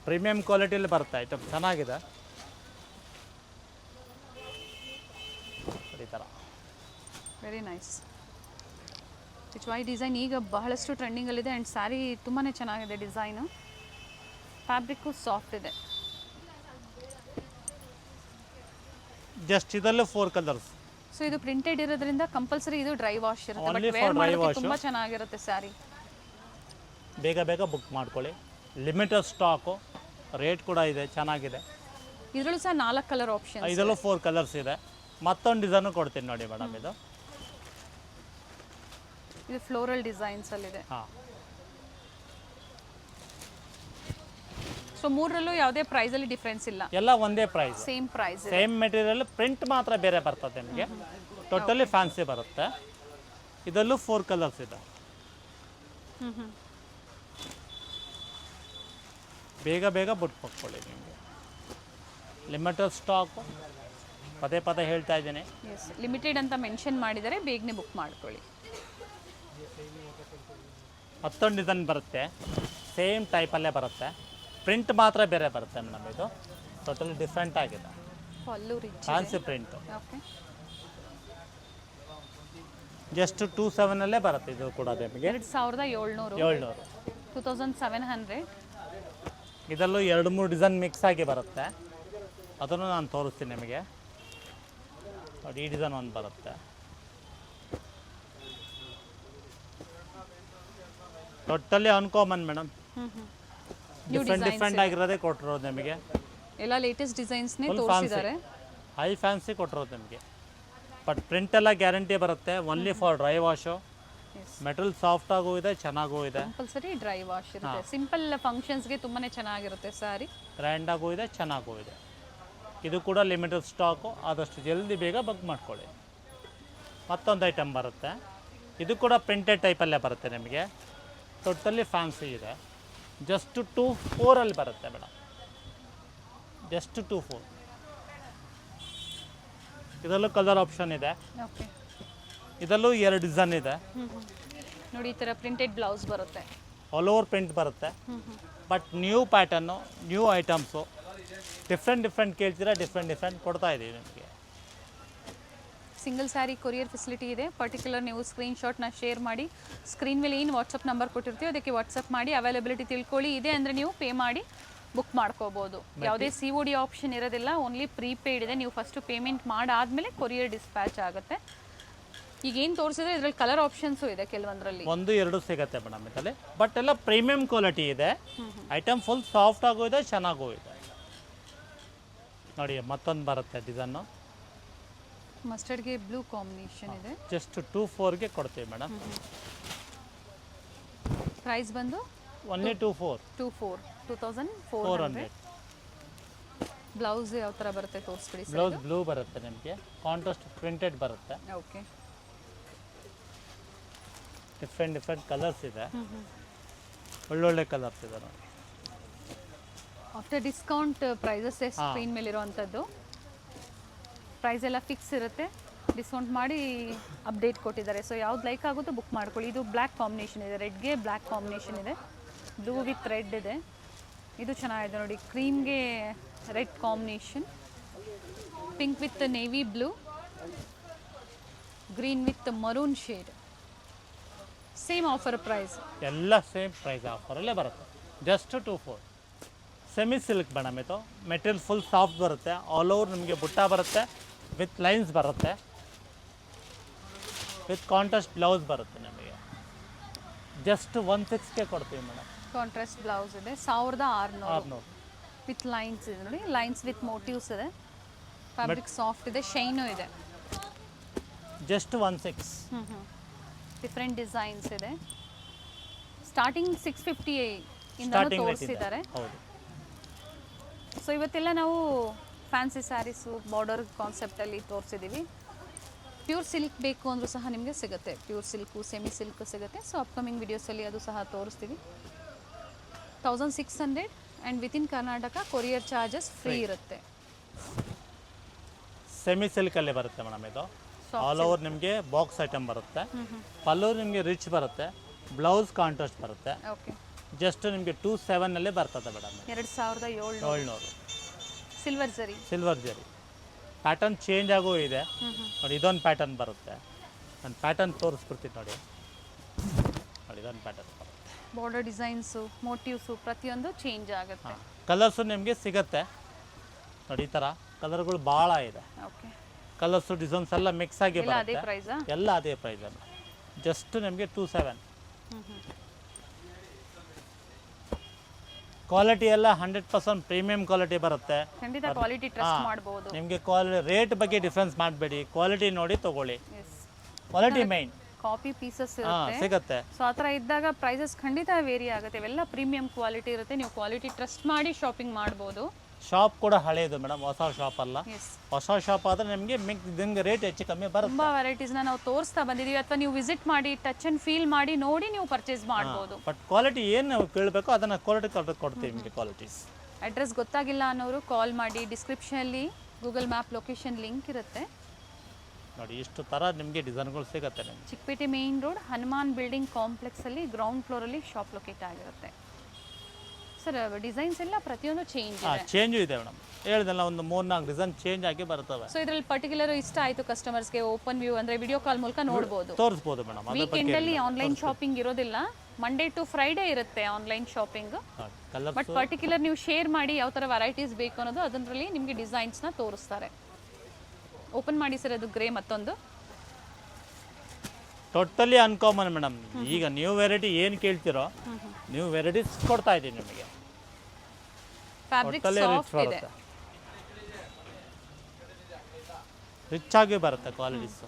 ಪ್ರೀಮಿಯಂ ಕ್ವಾಲಿಟಿಯಲ್ಲಿ ಬರುತ್ತೆ ಐಟಮ್. ಚೆನ್ನಾಗಿದೆ ಈ ಥರ. Very nice. ಪಿಚ್ವಾಯಿ ಡಿಸೈನ್ ಈಗ ಬಹಳಷ್ಟು ಟ್ರೆಂಡಿಂಗಲ್ಲಿದೆ ಆ್ಯಂಡ್ ಸ್ಯಾರಿ ತುಂಬಾ ಚೆನ್ನಾಗಿದೆ. ಡಿಸೈನು, ಫ್ಯಾಬ್ರಿಕ್ಕು ಸಾಫ್ಟ್ ಇದೆ. ಜಸ್ಟ್ ಇದರಲ್ಲೂ 4 ಕಲರ್ಸ್. ಸೊ ಇದು ಪ್ರಿಂಟೆಡ್ ಇರೋದ್ರಿಂದ ಕಂಪಲ್ಸರಿ ಇದು ಡ್ರೈ ವಾಶ್ ಇರುತ್ತೆ. Only but for wear dry ಮಾಡೋಕ್ಕೆ wash. ತುಂಬ ಚೆನ್ನಾಗಿರುತ್ತೆ ಸ್ಯಾರಿ. ಬೇಗ ಬೇಗ ಬುಕ್ ಮಾಡ್ಕೊಳ್ಳಿ, ಲಿಮಿಟೆಡ್ ಸ್ಟಾಕು, ರೇಟ್ ಕೂಡ ಇದೆ, ಚೆನ್ನಾಗಿದೆ. ಇದರಲ್ಲೂ ಸಹ 4 ಕಲರ್ ಆಪ್ಷನ್. ಇದರಲ್ಲೂ 4 ಕಲರ್ಸ್ ಇದೆ. ಮತ್ತೊಂದು ಡಿಸೈನು ಕೊಡ್ತೀನಿ ನೋಡಿ ಮೇಡಮ್. ಇದು ಫ್ಲೋರಲ್ ಡಿಸೈನ್ಸ್ ಅಲ್ಲಿದೆ. ಹಾಂ ಸೊ ಮೂರರಲ್ಲೂ ಯಾವುದೇ ಪ್ರೈಸಲ್ಲಿ ಡಿಫ್ರೆನ್ಸ್ ಇಲ್ಲ, ಎಲ್ಲ ಒಂದೇ price, same price. Same material, print ಮಾತ್ರ ಬೇರೆ ಬರ್ತದೆ ನಿಮಗೆ. ಟೋಟಲಿ ಫ್ಯಾನ್ಸಿ ಬರುತ್ತೆ. ಇದರಲ್ಲೂ 4 ಕಲರ್ಸ್ ಇದೆ. ಬೇಗ ಬೇಗ ಬುಕ್ ಮಾಡ್ಕೊಳ್ಳಿ ನಿಮಗೆ. ಲಿಮಿಟೆಡ್ ಸ್ಟಾಕು, ಪದೇ ಪದೇ ಹೇಳ್ತಾ ಇದ್ದೀನಿ. ಎಸ್, ಲಿಮಿಟೆಡ್ ಅಂತ ಮೆನ್ಷನ್ ಮಾಡಿದರೆ ಬೇಗನೆ ಬುಕ್ ಮಾಡ್ಕೊಳ್ಳಿ. ಮತ್ತೊಂದು ಡಿಸೈನ್ ಬರುತ್ತೆ, ಸೇಮ್ ಟೈಪಲ್ಲೇ ಬರುತ್ತೆ. ಪ್ರಿಂಟ್ ಮಾತ್ರ ಬೇರೆ ಬರುತ್ತೆ ಮೇಡಮ್. ಇದು ಟೋಟಲಿ ಡಿಫ್ರೆಂಟ್ ಆಗಿದೆ, pallu rich fancy print. Okay. Just 2700 ಬರುತ್ತೆ ಇದು ಕೂಡ ನಿಮಗೆ. 2700 700. 2700. ಇದರಲ್ಲೂ 2-3 ಡಿಸೈನ್ ಮಿಕ್ಸ್ ಆಗಿ ಬರುತ್ತೆ, ಅದನ್ನು ನಾನು ತೋರಿಸ್ತೀನಿ ನಿಮಗೆ. ನೋಡಿ ಈ ಡಿಸೈನ್ ಒಂದು ಬರುತ್ತೆ, ಟೋಟಲಿ ಅನ್ಕಾಮನ್ ಮೇಡಮ್. ಡಿಫ್ರೆಂಟ್ ಆಗಿರೋದೇ ಕೊಟ್ಟಿರೋದು ನಿಮಗೆ. ಎಲ್ಲ ಲೇಟೆಸ್ಟ್ ಡಿಸೈನ್ಸ್ನೇ ತೋರಿಸಿದ್ದಾರೆ. ಹೈ ಫ್ಯಾನ್ಸಿ ಕೊಟ್ಟಿರೋದು ನಿಮಗೆ. ಬಟ್ ಪ್ರಿಂಟ್ ಎಲ್ಲ ಗ್ಯಾರಂಟಿ ಬರುತ್ತೆ, only for dry wash. Metal soft ಆಗೂ ಇದೆ, ಚೆನ್ನಾಗೂ ಇದೆ. ಕಂಪಲ್ಸರಿ ಡ್ರೈ ವಾಶ್ ಇರುತ್ತೆ. ಸಿಂಪಲ್ ಫಂಕ್ಷನ್ಸ್ಗೆ ತುಂಬಾನೇ ಚೆನ್ನಾಗಿರುತ್ತೆ ಸ್ಯಾರಿ. ಗ್ರ್ಯಾಂಡ್ ಆಗೂ ಇದೆ, ಚೆನ್ನಾಗೂ ಇದೆ. ಇದು ಕೂಡ ಲಿಮಿಟೆಡ್ ಸ್ಟಾಕು, ಆದಷ್ಟು ಜಲ್ದಿ ಬೇಗ ಬುಕ್ ಮಾಡ್ಕೊಳ್ಳಿ. ಮತ್ತೊಂದು ಐಟಮ್ ಬರುತ್ತೆ, ಇದು ಕೂಡ ಪ್ರಿಂಟೆಡ್ ಟೈಪಲ್ಲೇ ಬರುತ್ತೆ ನಿಮಗೆ. ಟೋಟಲಿ ಫ್ಯಾನ್ಸಿ ಇದೆ. ಜಸ್ಟ್ 2400 ಬರುತ್ತೆ ಮೇಡಮ್, ಜಸ್ಟ್ 2400. ಇದರಲ್ಲೂ ಕಲರ್ ಆಪ್ಷನ್ ಇದೆ. ಓಕೆ. ಇದರಲ್ಲೂ 2 ಡಿಸೈನ್ ಇದೆ. ನೋಡಿ ಈ ಥರ ಪ್ರಿಂಟೆಡ್ ಬ್ಲೌಸ್ ಬರುತ್ತೆ, ಆಲ್ ಓವರ್ ಪ್ರಿಂಟ್ ಬರುತ್ತೆ. But new pattern, new items, different ಕೇಳ್ತೀರಾ, ಡಿಫ್ರೆಂಟ್ ಕೊಡ್ತಾ ಇದ್ದೀವಿ ನಿಮಗೆ. ಸಿಂಗಲ್ ಸ್ಯಾರಿ ಕೊರಿಯರ್ ಫೆಸಿಲಿಟಿ ಇದೆ. ಪರ್ಟಿಕ್ಯುಲರ್ ನೀವು ಸ್ಕ್ರೀನ್ಶಾಟ್ನ ಶೇರ್ ಮಾಡಿ, ಸ್ಕ್ರೀನ್ ಮೇಲೆ ಏನು ವಾಟ್ಸಪ್ ನಂಬರ್ ಕೊಟ್ಟಿರ್ತೀವಿ ಅದಕ್ಕೆ ವಾಟ್ಸಪ್ ಮಾಡಿ ಅವೈಲಬಿಲಿಟಿ ತಿಳ್ಕೊಳ್ಳಿ. ಇದೆ ಅಂದರೆ ನೀವು ಪೇ ಮಾಡಿ ಬುಕ್ ಮಾಡ್ಕೋಬೋದು. ಯಾವುದೇ COD ಆಪ್ಷನ್ ಇರೋದಿಲ್ಲ, ಓನ್ಲಿ ಪ್ರೀಪೇಯ್ಡ್ ಇದೆ. ನೀವು ಫಸ್ಟು ಪೇಮೆಂಟ್ ಮಾಡಾದಮೇಲೆ ಕೊರಿಯರ್ ಡಿಸ್ಪ್ಯಾಚ್ ಆಗುತ್ತೆ. ಈಗ ಏನು ತೋರಿಸಿದ್ರೆ ಇದರಲ್ಲಿ ಕಲರ್ ಆಪ್ಷನ್ಸು ಇದೆ ಕೆಲವೊಂದರಲ್ಲಿ. 1-2 ಸಿಗುತ್ತೆ ಮೇಡಮ್ ಇದರಲ್ಲಿ. ಬಟ್ ಎಲ್ಲ ಪ್ರೀಮಿಯಂ ಕ್ವಾಲಿಟಿ ಇದೆ. ಐಟಮ್ ಫುಲ್ ಸಾಫ್ಟ್ ಆಗೂ ಇದೆ, ಚೆನ್ನಾಗೂ ಇದೆ. ನೋಡಿ ಮತ್ತೊಂದು ಬರುತ್ತೆ ಡಿಸೈನು, ಮಸ್ಟರ್ಡ್ಗೆ ಬ್ಲೂ ಕಾಂಬಿನೇಷನ್ ಇದೆ. ಜಸ್ಟ್ 2400 ಕೊಡ್ತೀವಿ ಮೇಡಮ್. ಪ್ರೈಸ್ ಬಂದು ಓನ್ಲಿ 2400. ಬ್ಲೌಸ್ ಯಾವ ಥರ ಬರುತ್ತೆ ತೋರಿಸ್ಬಿಡಿ. ಬ್ಲೌಸ್ ಬ್ಲೂ ಬರುತ್ತೆ ನಿಮಗೆ, ಕಾಂಟ್ರಾಸ್ಟ್ ಪ್ರಿಂಟೆಡ್ ಬರುತ್ತೆ. ಓಕೆ. ಡಿಫ್ರೆಂಟ್ ಕಲರ್ಸ್ ಇದೆ, ಒಳ್ಳೊಳ್ಳೆ ಕಲರ್ಸ್ ಇದೆ ನೋಡಿ. ಆಫ್ಟರ್ ಡಿಸ್ಕೌಂಟ್ ಪ್ರೈಸಸ್ ಸ್ಕ್ರೀನ್ ಮೇಲೆ ಇರೋವಂಥದ್ದು. ಪ್ರೈಸ್ ಎಲ್ಲ ಫಿಕ್ಸ್ ಇರುತ್ತೆ, ಡಿಸ್ಕೌಂಟ್ ಮಾಡಿ ಅಪ್ಡೇಟ್ ಕೊಟ್ಟಿದ್ದಾರೆ. ಸೊ ಯಾವ್ದು ಲೈಕ್ ಆಗುತ್ತೋ ಬುಕ್ ಮಾಡ್ಕೊಳ್ಳಿ. ಇದು ಬ್ಲ್ಯಾಕ್ ಕಾಂಬಿನೇಷನ್ ಇದೆ, ರೆಡ್ಗೆ ಬ್ಲ್ಯಾಕ್ ಕಾಂಬಿನೇಷನ್ ಇದೆ, ಬ್ಲೂ ವಿತ್ ರೆಡ್ ಇದೆ. ಇದು ಚೆನ್ನಾಗಿದೆ ನೋಡಿ, ಕ್ರೀಮ್ಗೆ red combination, pink with navy blue, green with maroon shade. Same offer price, ಎಲ್ಲ ಸೇಮ್ ಪ್ರೈಸ್ ಆಫರಲ್ಲೇ ಬರುತ್ತೆ. ಜಸ್ಟ್ 2400. ಸೆಮಿ ಸಿಲ್ಕ್ ಮೇಡಮ್ ಇದು. ಮೆಟೀರಿಯಲ್ ಫುಲ್ ಸಾಫ್ಟ್ ಬರುತ್ತೆ, ಆಲ್ ಓವರ್ ನಿಮಗೆ ಬುಟ್ಟ ಬರುತ್ತೆ, ವಿತ್ ಲೈನ್ಸ್ ಬರುತ್ತೆ, ವಿತ್ ಕಾಂಟ್ರಾಸ್ಟ್ ಬ್ಲೌಸ್ ಬರುತ್ತೆ ನಿಮಗೆ. ಜಸ್ಟ್ 1600 ಕೊಡ್ತೀವಿ ಮೇಡಮ್. ಕಾಂಟ್ರಾಸ್ಟ್ ಬ್ಲೌಸ್ ಇದೆ, 1600 600. ವಿತ್ ಲೈನ್ಸ್ ಇದೆ ನೋಡಿ, ಲೈನ್ಸ್ ವಿತ್ ಮೋಟಿವ್ಸ್ ಇದೆ. ಫ್ಯಾಬ್ರಿಕ್ ಸಾಫ್ಟ್ ಇದೆ, ಶೈನು ಇದೆ. ಜಸ್ಟ್ 1600. ಡಿಫ್ರೆಂಟ್ ಡಿಸೈನ್ಸ್ ಇದೆ. ಸ್ಟಾರ್ಟಿಂಗ್ 650 ಇಂದ ತೋರಿಸಿದ್ದಾರೆ. ಹೌದು. ಸೊ ಇವತ್ತೆಲ್ಲ ನಾವು ಫ್ಯಾನ್ಸಿ ಸ್ಯಾರೀಸು ಬಾರ್ಡರ್ ಕಾನ್ಸೆಪ್ಟಲ್ಲಿ ತೋರಿಸಿದ್ದೀವಿ. ಪ್ಯೂರ್ ಸಿಲ್ಕ್ ಬೇಕು ಅಂದರೂ ಸಹ ನಿಮಗೆ ಸಿಗುತ್ತೆ, ಪ್ಯೂರ್ ಸಿಲ್ಕು ಸೆಮಿ ಸಿಲ್ಕ್ ಸಿಗುತ್ತೆ. ಸೊ ಅಪ್ಕಮಿಂಗ್ ವಿಡಿಯೋಸಲ್ಲಿ ಅದು ಸಹ ತೋರಿಸ್ತೀವಿ. 1600 and within Karnataka courier charges free ಇರುತ್ತೆ. ಸೆಮಿ ಸಿಲ್ಕಲ್ಲಿ ಬರುತ್ತೆ ಮೇಡಮ್ ಇದು. ಆಲ್ ಓವರ್ ನಿಮಗೆ ಬಾಕ್ಸ್ ಐಟಮ್ ಬರುತ್ತೆ, ಪಲ್ಲು ನಿಮಗೆ ರಿಚ್ ಬರುತ್ತೆ, ಬ್ಲೌಸ್ ಕಾಂಟ್ರಾಸ್ಟ್ ಬರುತ್ತೆ. ಓಕೆ. ಜಸ್ಟ್ ನಿಮಗೆ 2700 ಬರ್ತದೆ ಮೇಡಮ್. 2700. ಸಿಲ್ವರ್ ಜರಿ ಪ್ಯಾಟರ್ನ್ ಚೇಂಜ್ ಆಗೋ ಇದೆ ನೋಡಿ. ಇದೊಂದು ಪ್ಯಾಟರ್ನ್ ಬರುತ್ತೆ, ನಾನು ಪ್ಯಾಟರ್ನ್ ತೋರಿಸ್ಬಿಡ್ತೀನಿ ನೋಡಿ. ಇದೊಂದು ಪ್ಯಾಟರ್ನ್ ಬರುತ್ತೆ, ಬಾರ್ಡರ್ ಡಿಸೈನ್ಸು ಮೋಟಿವ್ಸು ಪ್ರತಿಯೊಂದು ಚೇಂಜ್ ಆಗುತ್ತೆ. ಕಲರ್ಸು ನಿಮಗೆ ಸಿಗುತ್ತೆ ನೋಡಿ. ಈ ಥರ ಕಲರ್ಗಳು ಭಾಳ ಇದೆ. ಓಕೆ. ಕಲರ್ಸು ಡಿಸೈನ್ಸ್ ಎಲ್ಲ ಮಿಕ್ಸ್ ಆಗಿ ಅದೇ ಬರುತ್ತೆ. ಪ್ರೈಸಾ? ಎಲ್ಲ ಅದೇ ಪ್ರೈಸ್ ಅಲ್ಲ. ಜಸ್ಟ್ ನಿಮಗೆ 2700. ಕ್ವಾಲಿಟಿ ಎಲ್ಲ 100% ಪ್ರೀಮಿಯಂ ಕ್ವಾಲಿಟಿ ಬರುತ್ತೆ. ಖಂಡಿತ ಕ್ವಾಲಿಟಿ ಟ್ರಸ್ಟ್ ಮಾಡಬಹುದು. ನಿಮಗೆ ರೇಟ್ ಬಗ್ಗೆ ಡಿಫ್ರೆನ್ಸ್ ಮಾಡಬೇಡಿ, ಕ್ವಾಲಿಟಿ ನೋಡಿ ತಗೊಳ್ಳಿ. Quality main. ಕಾಪಿ ಪೀಸಸ್ ಇರುತ್ತೆ, ಸಿಗುತ್ತೆ. ಸೊ ಆ ಥರ ಇದ್ದಾಗ ಪ್ರೈಸಸ್ ಖಂಡಿತ ವೇರಿ ಆಗುತ್ತೆ. ಇವೆಲ್ಲ ಪ್ರೀಮಿಯಂ ಕ್ವಾಲಿಟಿ ಇರುತ್ತೆ, ನೀವು ಕ್ವಾಲಿಟಿ ಟ್ರಸ್ಟ್ ಮಾಡಿ ಶಾಪಿಂಗ್ ಮಾಡ್ಬೋದು. ಶಾಪ್ ಕೂಡ ಹಳೇದು ಮೇಡಮ್, ಹೊಸ ಶಾಪ್ ಅಲ್ಲ. ಎಸ್, ಹೊಸ ಶಾಪ್ ಆದರೆ ನಿಮಗೆ ನಿಮ್ಗೆ ರೇಟ್ ಹೆಚ್ಚು ಕಮ್ಮಿ ಬರುತ್ತೆ. ತುಂಬಾ ವೆರೈಟೀಸ್ನ ನಾವು ತೋರಿಸ್ತಾ ಬಂದಿದ್ದೀವಿ, ಅಥವಾ ನೀವು ವಿಸಿಟ್ ಮಾಡಿ ಟಚ್ ಅಂಡ್ ಫೀಲ್ ಮಾಡಿ ನೋಡಿ ನೀವು ಪರ್ಚೇಸ್ ಮಾಡ್ಬೋದು. ಬಟ್ ಕ್ವಾಲಿಟಿ ಏನು ನಾವು ಕೇಳಬೇಕು ಅದನ್ನು ಕ್ವಾಲಿಟಿ ಕೊಡ್ತೀವಿ ನಿಮಗೆ. ಕ್ವಾಲಿಟೀಸ್ ಅಡ್ರೆಸ್ ಗೊತ್ತಾಗಿಲ್ಲ ಅನ್ನೋರು ಕಾಲ್ ಮಾಡಿ, ಡಿಸ್ಕ್ರಿಪ್ಷನಲ್ಲಿ ಗೂಗಲ್ ಮ್ಯಾಪ್ ಲೊಕೇಶನ್ ಲಿಂಕ್ ಇರುತ್ತೆ ನೋಡಿ. ಇಷ್ಟು ಥರ ನಿಮಗೆ ಡಿಸೈನ್ಗಳು ಸಿಗುತ್ತೆ ನಿಮಗೆ. Chikkapete main road Hanuman building ಕಾಂಪ್ಲೆಕ್ಸಲ್ಲಿ ಗ್ರೌಂಡ್ ಫ್ಲೋರಲ್ಲಿ ಶಾಪ್ ಲೊಕೇಟ್ ಆಗಿರುತ್ತೆ. ಸರ್ ಡಿಸೈನ್ಸ್ ಎಲ್ಲ ಪ್ರತಿಯೊಂದು ಚೇಂಜ್ ಹಾಂ ಇದೆ. ಚೇಂಜು ಇದೆ ಮೇಡಮ್, ಹೇಳಿದೆಲ್ಲ ಒಂದು 3-4 ಡಿಸೈನ್ ಚೇಂಜ್ ಆಗಿ ಬರ್ತವೆ. ಸೊ ಇದರಲ್ಲಿ ಪರ್ಟಿಕ್ಯುಲರ್ ಇಷ್ಟ ಆಯಿತು ಕಸ್ಟಮರ್ಸ್ಗೆ, ಓಪನ್ ವ್ಯೂ ಅಂದರೆ ವಿಡಿಯೋ ಕಾಲ್ ಮೂಲಕ ನೋಡ್ಬೋದು. ತೋರಿಸ್ಬೋದು ಮೇಡಮ್. ಅದ್ರ ಬಗ್ಗೆ ವೀಕೆಂಡಲ್ಲಿ ಆನ್ಲೈನ್ ಶಾಪಿಂಗ್ ಇರೋದಿಲ್ಲ, ಮಂಡೇ ಟು ಫ್ರೈಡೇ ಇರುತ್ತೆ online shopping. Colour but particular ನೀವು ಶೇರ್ ಮಾಡಿ ಯಾವ ಥರ ವೆರೈಟೀಸ್ ಬೇಕು ಅನ್ನೋದು ಅದರಲ್ಲಿ ನಿಮಗೆ ಡಿಸೈನ್ಸ್ನ ತೋರಿಸ್ತಾರೆ. ಓಪನ್ ಮಾಡಿ ಸರ್, ಅದು ಗ್ರೇ ಮತ್ತೊಂದು. Totally uncommon madam. ಈಗ ನ್ಯೂ ವೆರೈಟಿ ಏನು ಕೇಳ್ತಿರೋ ನ್ಯೂ ವೆರೈಟೀಸ್ ಕೊಡ್ತಾ ಇದ್ದೀನಿ ನಿಮಗೆ. ಫ್ಯಾಬ್ರಿಕ್ ಟೋಟಲಿ ರಿಚ್ ಸಾಫ್ಟ್ ಇದೆ. ಬರುತ್ತೆ, ರಿಚ್ ಆಗಿ ಬರುತ್ತೆ ಕ್ವಾಲಿಟೀಸ್.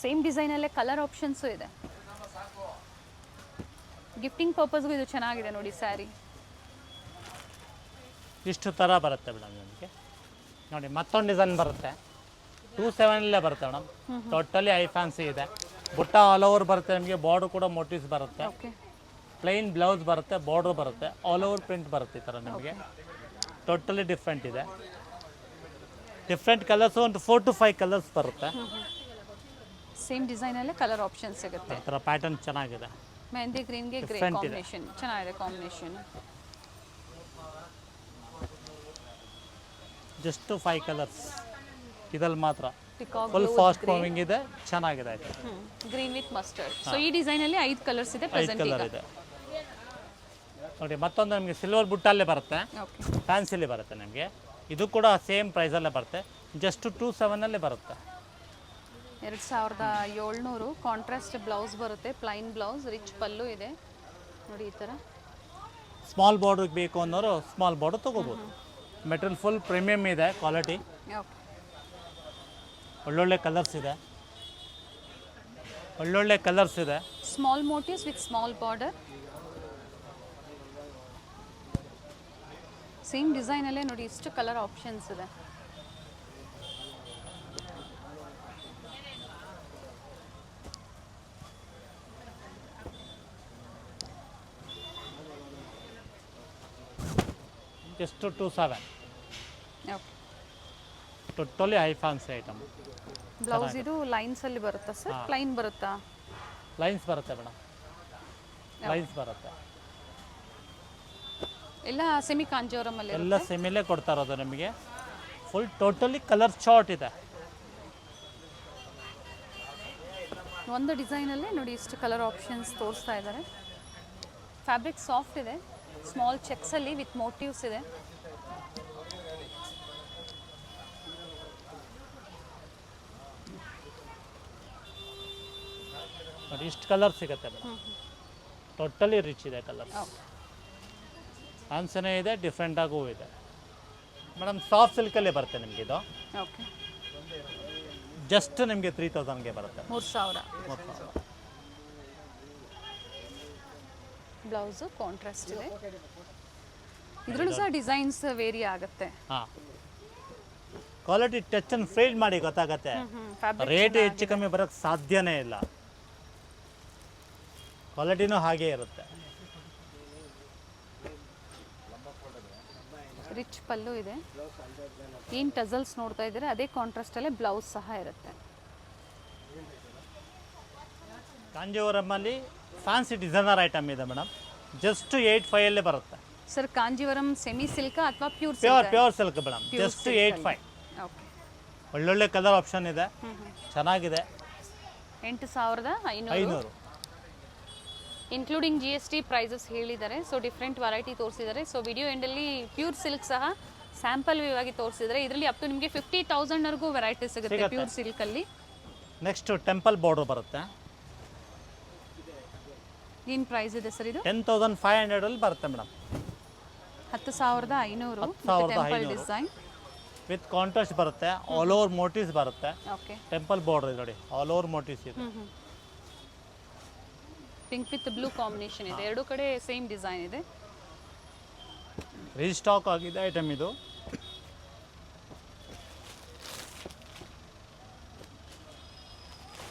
ಸೇಮ್ ಡಿಸೈನಲ್ಲೇ ಕಲರ್ ಆಪ್ಷನ್ಸು ಇದೆ. ಗಿಫ್ಟಿಂಗ್ ಪರ್ಪಸ್ಗೂ ಇದು ಚೆನ್ನಾಗಿದೆ ನೋಡಿ ಸ್ಯಾರಿ. ಇಷ್ಟು ಥರ ಬರುತ್ತೆ ಮೇಡಮ್ ನಿಮಗೆ. ನೋಡಿ ಮತ್ತೊಂದು ಡಿಸೈನ್ ಬರುತ್ತೆ, 27 ಬರುತ್ತೆ ಮೇಡಮ್. ಟೋಟಲಿ ಐ ಫ್ಯಾನ್ಸಿ ಇದೆ. ಬುಟ್ಟ ಆಲ್ ಓವರ್ ಬರುತ್ತೆ ನಿಮಗೆ. ಬಾರ್ಡರ್ ಕೂಡ ಮೋಟಿವ್ಸ್ ಬರುತ್ತೆ. ಓಕೆ, ಪ್ಲೈನ್ ಬ್ಲೌಸ್ ಬರುತ್ತೆ, ಬಾರ್ಡರ್ ಬರುತ್ತೆ, ಆಲ್ ಓವರ್ ಪ್ರಿಂಟ್ ಬರುತ್ತೆ ಈ ಥರ ನಿಮಗೆ. ಟೋಟಲಿ ಡಿಫ್ರೆಂಟ್ ಇದೆ. ಡಿಫ್ರೆಂಟ್ ಕಲರ್ಸು ಒಂದು 4 to 5 ಕಲರ್ಸ್ ಬರುತ್ತೆ. ಸೇಮ್ ಡಿಸೈನಲ್ಲೇ ಕಲರ್ ಆಪ್ಷನ್ ಸಿಗುತ್ತೆ. ಈ ಥರ ಪ್ಯಾಟರ್ನ್ ಚೆನ್ನಾಗಿದೆ. ಮೆಹಂದಿ ಗ್ರೀನ್ಗೆ ಗ್ರೇ Different ಇದೆ. ಕಾಂಬಿನೇಷನ್ ಚೆನ್ನಾಗಿದೆ ಕಾಂಬಿನೇಷನ್. ಜಸ್ಟ್ 5 ಕಲರ್ಸ್ ಇದಲ್ಲಿ ಮಾತ್ರ. ಪಿಕಾಕ್ ಫುಲ್ ಫಾಸ್ಟ್ ಮೂವಿಂಗ್ ಇದೆ, ಚೆನ್ನಾಗಿದೆ ಇದು. Green with mustard. ಸೊ ಈ ಡಿಸೈನಲ್ಲಿ 5 ಕಲರ್ಸ್ ಇದೆ 5 ಪ್ರೆಸೆಂಟ್ ಕಲರ್ ಈಗ. ಇದೆ ನೋಡಿ. ಮತ್ತೊಂದು ನಮಗೆ ಸಿಲ್ವರ್ ಬುಟ್ಟಲ್ಲೇ ಬರುತ್ತೆ, ಓಕೆ, ಫ್ಯಾನ್ಸಿಲಿ ಬರುತ್ತೆ ನಿಮಗೆ. ಇದು ಕೂಡ ಸೇಮ್ ಪ್ರೈಸಲ್ಲೇ ಬರುತ್ತೆ, ಜಸ್ಟ್ 27 ಬರುತ್ತೆ. 2700 ಕಾಂಟ್ರಾಸ್ಟ್ ಬ್ಲೌಸ್ ಬರುತ್ತೆ, ಪ್ಲೈನ್ ಬ್ಲೌಸ್, ರಿಚ್ ಪಲ್ಲು ಇದೆ ನೋಡಿ ಈ ಥರ. ಸ್ಮಾಲ್ ಬಾರ್ಡರ್ ಬೇಕು ಅನ್ನೋರು ಸ್ಮಾಲ್ ಬಾರ್ಡರ್ ತೊಗೋಬೋದು. ಮೆಟೀರಿಯಲ್ ಫುಲ್ ಪ್ರೀಮಿಯಮ್ ಇದೆ, ಕ್ವಾಲಿಟಿ. ಓಕೆ, ಒಳ್ಳೊಳ್ಳೆ ಕಲರ್ಸ್ ಇದೆ, ಒಳ್ಳೊಳ್ಳೆ ಕಲರ್ಸ್ ಇದೆ. Small motifs with small border. Same ಡಿಸೈನಲ್ಲೇ ನೋಡಿ ಇಷ್ಟು ಕಲರ್ ಆಪ್ಷನ್ಸ್ ಇದೆ. Just 27. Okay, totally high fancy item. Blouse ಇದು ಲೈನ್ಸ್ ಅಲ್ಲಿ ಬರುತ್ತಾ ಸರ್, ಪ್ಲೈನ್ ಬರುತ್ತಾ? ಲೈನ್ಸ್ ಬರುತ್ತೆ ಮೇಡಮ್, ಲೈನ್ಸ್ ಬರುತ್ತೆ. ಎಲ್ಲ ಸೆಮಿ ಕಾಂಜೀವರಂ ಅಲ್ಲಿ ಎಲ್ಲ ಸೆಮಿಲೇ ಕೊಡ್ತಾ ಇರೋದು ನಿಮಗೆ. ಫುಲ್ ಟೋಟಲಿ ಕಲರ್ ಚಾರ್ಟ್ ಇದೆ. ಒಂದು ಡಿಸೈನಲ್ಲೇ ನೋಡಿ ಇಷ್ಟು ಕಲರ್ ಆಪ್ಷನ್ಸ್ ತೋರಿಸ್ತಾ ಇದ್ದಾರೆ. ಫ್ಯಾಬ್ರಿಕ್ ಸಾಫ್ಟ್ ಇದೆ, ಸ್ಮಾಲ್ ಚೆಕ್ಸಲ್ಲಿ ವಿತ್ ಮೋಟಿವ್ಸ್ ಇದೆ. ನೋಡಿ ಇಷ್ಟು ಕಲರ್ ಸಿಗುತ್ತೆ ಮೇಡಮ್. ಟೋಟಲಿ ರಿಚ್ ಇದೆ ಕಲರ್ಸ್. ಫ್ಯಾನ್ಸಿನೇ ಇದೆ, ಡಿಫ್ರೆಂಟಾಗೂ ಇದೆ ಮೇಡಮ್. ಸಾಫ್ಟ್ ಸಿಲ್ಕಲ್ಲೇ ಬರುತ್ತೆ ನಿಮಗೆ ಇದು. ಓಕೆ, ಜಸ್ಟ್ ನಿಮಗೆ 3000ಗೆ ಬರುತ್ತೆ. 3000. ಬ್ಲೌಸು ಕಾಂಟ್ರಾಸ್ಟ್ ಇದೆ. ಇದರಲ್ಲೂ ಸಹ ಡಿಸೈನ್ಸ್ ವೇರಿ ಆಗುತ್ತೆ. ಹಾಂ, ಕ್ವಾಲಿಟಿ ಟಚ್ ಅನ್ನು ಫೀಲ್ ಮಾಡಿ ಗೊತ್ತಾಗತ್ತೆ. ರೇಟ್ ಹೆಚ್ಚು ಕಮ್ಮಿ ಬರೋಕ್ಕೆ ಸಾಧ್ಯನೇ ಇಲ್ಲ. ಕ್ವಾಲಿಟಿನೂ ಹಾಗೇ ಇರುತ್ತೆ. ರಿಚ್ ಪಲ್ಲು ಇದೆ. ಏನು ಟಸಲ್ಸ್ ನೋಡ್ತಾ ಇದ್ದಾರೆ ಅದೇ ಕಾಂಟ್ರಾಸ್ಟಲ್ಲೇ ಬ್ಲೌಸ್ ಸಹ ಇರುತ್ತೆ. ಕಾಂಜೀವರಮಲ್ಲಿ ಫ್ಯಾನ್ಸಿ ಡಿಸೈನರ್ ಐಟಮ್ ಇದೆ ಮೇಡಮ್. ಜಸ್ಟ್ 85 ಬರುತ್ತೆ ಸರ್. ಕಾಂಜೀವರಂ ಸೆಮಿ ಸಿಲ್ಕ್ ಅಥವಾ pure pure silk madam. Just 85. Okay, ಒಳ್ಳೊಳ್ಳೆ ಕಲರ್ ಆಪ್ಷನ್ ಇದೆ, ಚೆನ್ನಾಗಿದೆ. 8500 ಇನ್ಕ್ಲೂಡಿಂಗ್ GST ಪ್ರೈಸಸ್ ಹೇಳಿದ್ದಾರೆ. ಸೊ ಡಿಫ್ರೆಂಟ್ ವೆರೈಟಿ ತೋರಿಸಿದ್ದಾರೆ. ಸೊ ವಿಡಿಯೋ ಎಂಡಲ್ಲಿ ಪ್ಯೂರ್ ಸಿಲ್ಕ್ ಸಹ ಸ್ಯಾಂಪಲ್ ವ್ಯೂ ಆಗಿ ತೋರಿಸಿದ್ದಾರೆ. ಇದರಲ್ಲಿ ಅಪ್ ಟು ನಿಮಗೆ 50,000ವರೆಗೂ ವೆರೈಟಿ ಸಿಗುತ್ತೆ ಪ್ಯೂರ್ ಸಿಲ್ಕಲ್ಲಿ. ನೆಕ್ಸ್ಟ್ ಟೆಂಪಲ್ ಬಾರ್ಡರ್ ಬರುತ್ತೆ. ಏನು ಪ್ರೈಸ್ ಇದೆ ಸರ್ ಇದು? 10,500 ಬರುತ್ತೆ madam. 10,500 temple design with contrast ಬರುತ್ತೆ. ಆಲ್ ಓವರ್ ಮೋಟಿವ್ಸ್ ಬರುತ್ತೆ. ಓಕೆ, ಟೆಂಪಲ್ ಬಾರ್ಡರ್ ನೋಡಿ, ಆಲ್ ಓವರ್ ಮೋಟಿವ್ಸ್ ಇದೆ. ಪಿಂಕ್ ವಿತ್ ಬ್ಲೂ ಕಾಂಬಿನೇಷನ್ ಇದೆ. ಎರಡು ಕಡೆ ಸೇಮ್ ಡಿಸೈನ್ ಇದೆ. ರೀಸ್ಟಾಕ್ ಆಗಿದೆ ಐಟಮ್ ಇದು.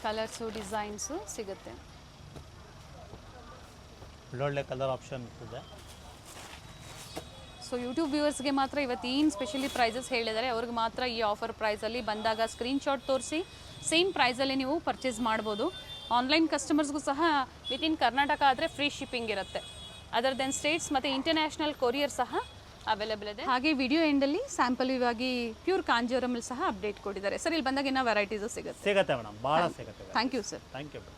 ಕಲರ್ಸು ಡಿಸೈನ್ಸು ಸಿಗುತ್ತೆ. ಒಳ್ಳೊಳ್ಳೆ ಕಲರ್ ಆಪ್ಷನ್ ಇದೆ. ಸೊ ಯೂಟ್ಯೂಬ್ ವ್ಯೂವರ್ಸ್ಗೆ ಮಾತ್ರ ಇವತ್ತೇನು ಸ್ಪೆಷಲಿ ಪ್ರೈಸಸ್ ಹೇಳಿದ್ದಾರೆ ಅವ್ರಿಗೆ ಮಾತ್ರ ಈ ಆಫರ್ ಪ್ರೈಸಲ್ಲಿ ಬಂದಾಗ ಸ್ಕ್ರೀನ್ಶಾಟ್ ತೋರಿಸಿ ಸೇಮ್ ಪ್ರೈಸಲ್ಲಿ ನೀವು ಪರ್ಚೇಸ್ ಮಾಡ್ಬೋದು. ಆನ್ಲೈನ್ ಕಸ್ಟಮರ್ಸ್ಗೂ ಸಹ ವಿತಿನ್ ಕರ್ನಾಟಕ ಆದರೆ ಫ್ರೀ ಶಿಪ್ಪಿಂಗ್ ಇರುತ್ತೆ. ಅದರ್ ದೆನ್ ಸ್ಟೇಟ್ಸ್ ಮತ್ತು ಇಂಟರ್ನ್ಯಾಷನಲ್ ಕೊರಿಯರ್ ಸಹ ಅವೈಲೇಬಲ್ ಇದೆ. ಹಾಗೆ ವಿಡಿಯೋ ಎಂಡಲ್ಲಿ ಸ್ಯಾಂಪಲ್ ಇವಾಗಿ ಪ್ಯೂರ್ ಕಾಂಜೀವರಮಲ್ಲಿ ಸಹ ಅಪ್ಡೇಟ್ ಕೊಟ್ಟಿದ್ದಾರೆ. ಸರ್ ಇಲ್ಲಿ ಬಂದಾಗ ಇನ್ನೂ ವೆರೈಟೀಸು ಸಿಗುತ್ತೆ. ಸಿಗುತ್ತೆ ಮೇಡಮ್, ಭಾಳ ಸಿಗುತ್ತೆ. Thank you sir. Thank you madam.